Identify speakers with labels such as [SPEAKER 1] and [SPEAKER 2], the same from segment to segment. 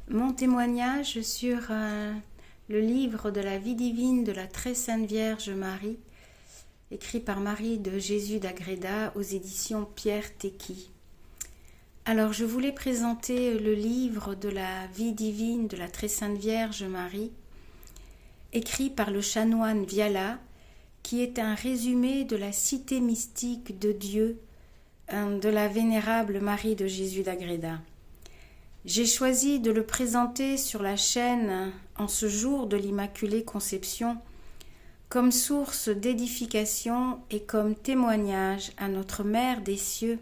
[SPEAKER 1] Mon témoignage sur le livre de la vie divine de la très sainte Vierge Marie, écrit par Marie de Jésus d'Agreda aux éditions Pierre Tecky. Alors je voulais présenter le livre de la vie divine de la très sainte Vierge Marie, écrit par le chanoine Viala, qui est un résumé de la cité mystique de Dieu de la vénérable Marie de Jésus d'Agreda. J'ai choisi de le présenter sur la chaîne en ce jour de l'Immaculée Conception comme source d'édification et comme témoignage à notre Mère des cieux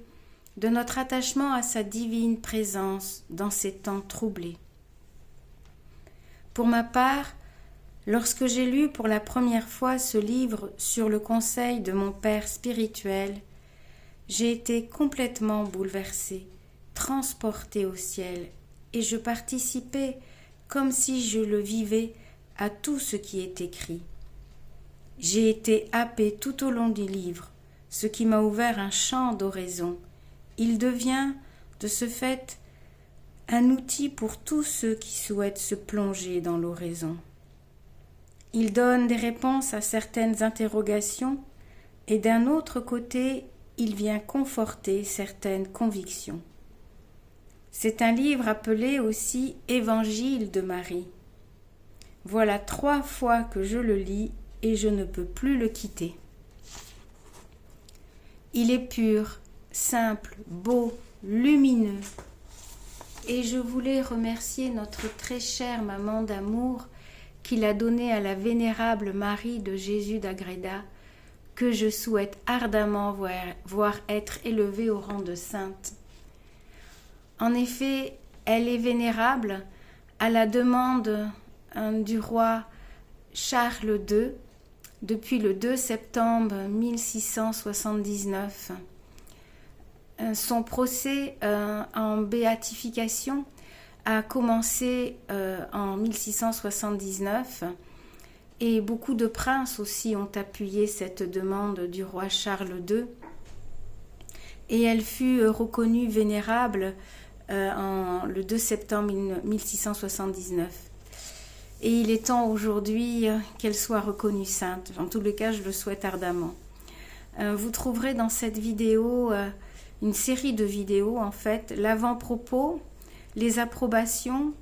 [SPEAKER 1] de notre attachement à sa divine présence dans ces temps troublés. Pour ma part, lorsque j'ai lu pour la première fois ce livre sur le conseil de mon Père spirituel, j'ai été complètement bouleversée, transportée au ciel, et je participais comme si je le vivais à tout ce qui est écrit. J'ai été happée tout au long du livre, ce qui m'a ouvert un champ d'oraison. Il devient, de ce fait, un outil pour tous ceux qui souhaitent se plonger dans l'oraison. Il donne des réponses à certaines interrogations et d'un autre côté, il vient conforter certaines convictions. C'est un livre appelé aussi Évangile de Marie. Voilà 3 fois que je le lis et je ne peux plus le quitter. Il est pur, simple, beau, lumineux. Et je voulais remercier notre très chère maman d'amour qui l'a donné à la vénérable Marie de Jésus d'Agreda, que je souhaite ardemment voir être élevée au rang de sainte. En effet, elle est vénérable à la demande du roi Charles II depuis le 2 septembre 1679. Son procès en béatification a commencé en 1679 et beaucoup de princes aussi ont appuyé cette demande du roi Charles II et elle fut reconnue vénérable le 2 septembre 1679. Et il est temps aujourd'hui qu'elle soit reconnue sainte. En tous les cas, je le souhaite ardemment. Vous trouverez dans cette vidéo une série de vidéos, en fait, l'avant-propos, les approbations,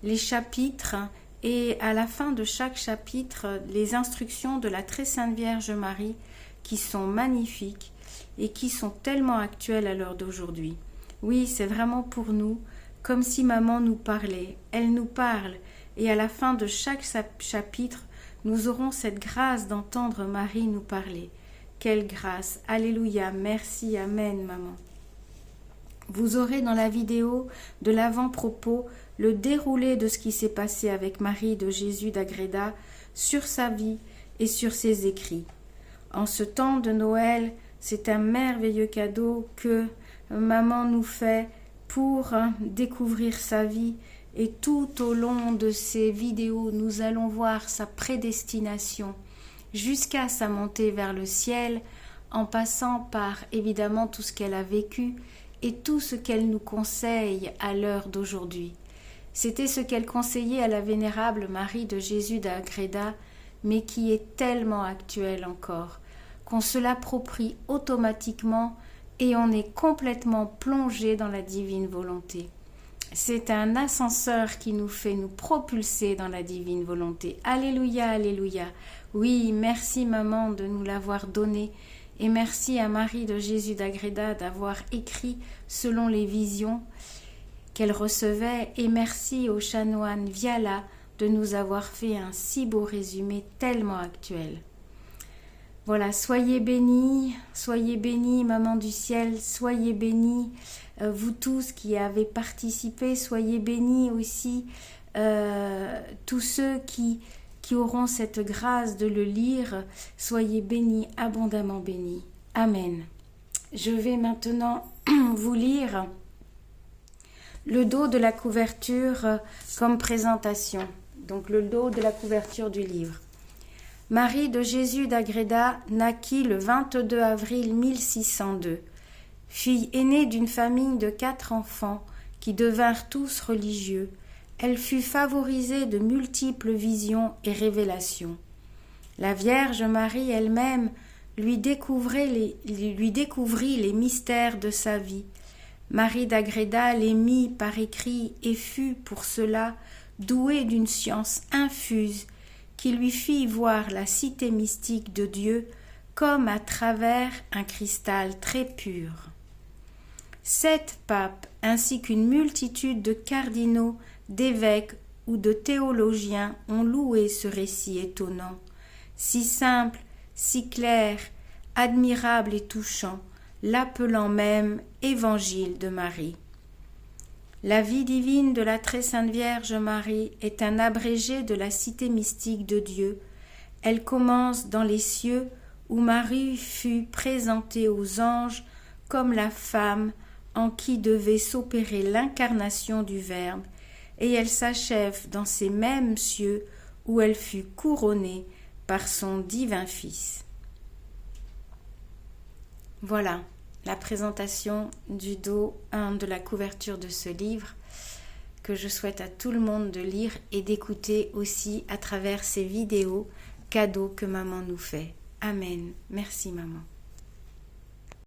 [SPEAKER 1] les chapitres et à la fin de chaque chapitre, les instructions de la très sainte Vierge Marie qui sont magnifiques et qui sont tellement actuelles à l'heure d'aujourd'hui. Oui, c'est vraiment pour nous, comme si maman nous parlait. Elle nous parle et à la fin de chaque chapitre, nous aurons cette grâce d'entendre Marie nous parler. Quelle grâce! Alléluia! Merci! Amen, maman! Vous aurez dans la vidéo de l'avant-propos le déroulé de ce qui s'est passé avec Marie de Jésus d'Agreda sur sa vie et sur ses écrits. En ce temps de Noël, c'est un merveilleux cadeau que maman nous fait pour découvrir sa vie et tout au long de ces vidéos, nous allons voir sa prédestination jusqu'à sa montée vers le ciel en passant par évidemment tout ce qu'elle a vécu et tout ce qu'elle nous conseille à l'heure d'aujourd'hui. C'était ce qu'elle conseillait à la vénérable Marie de Jésus d'Agreda, mais qui est tellement actuel encore, qu'on se l'approprie automatiquement et on est complètement plongé dans la divine volonté. C'est un ascenseur qui nous fait nous propulser dans la divine volonté. Alléluia, alléluia. Oui, merci maman de nous l'avoir donné et merci à Marie de Jésus d'Agreda d'avoir écrit selon les visions qu'elle recevait et merci au chanoine Viala de nous avoir fait un si beau résumé tellement actuel. Voilà, soyez bénis, maman du ciel, soyez bénis, vous tous qui avez participé, soyez bénis aussi, tous ceux qui auront cette grâce de le lire, soyez bénis, abondamment bénis. Amen. Je vais maintenant vous lire le dos de la couverture comme présentation, donc le dos de la couverture du livre. Marie de Jésus d'Agreda naquit le 22 avril 1602. Fille aînée d'une famille de 4 enfants qui devinrent tous religieux, elle fut favorisée de multiples visions et révélations. La Vierge Marie elle-même lui découvrit les mystères de sa vie. Marie d'Agreda les mit par écrit et fut pour cela douée d'une science infuse qui lui fit voir la cité mystique de Dieu comme à travers un cristal très pur. 7 papes ainsi qu'une multitude de cardinaux, d'évêques ou de théologiens ont loué ce récit étonnant, si simple, si clair, admirable et touchant, l'appelant même Évangile de Marie. La vie divine de la très sainte Vierge Marie est un abrégé de la cité mystique de Dieu. Elle commence dans les cieux où Marie fut présentée aux anges comme la femme en qui devait s'opérer l'incarnation du Verbe, et elle s'achève dans ces mêmes cieux où elle fut couronnée par son divin Fils. Voilà la présentation du dos de la couverture de ce livre que je souhaite à tout le monde de lire et d'écouter aussi à travers ces vidéos cadeaux que maman nous fait. Amen. Merci maman.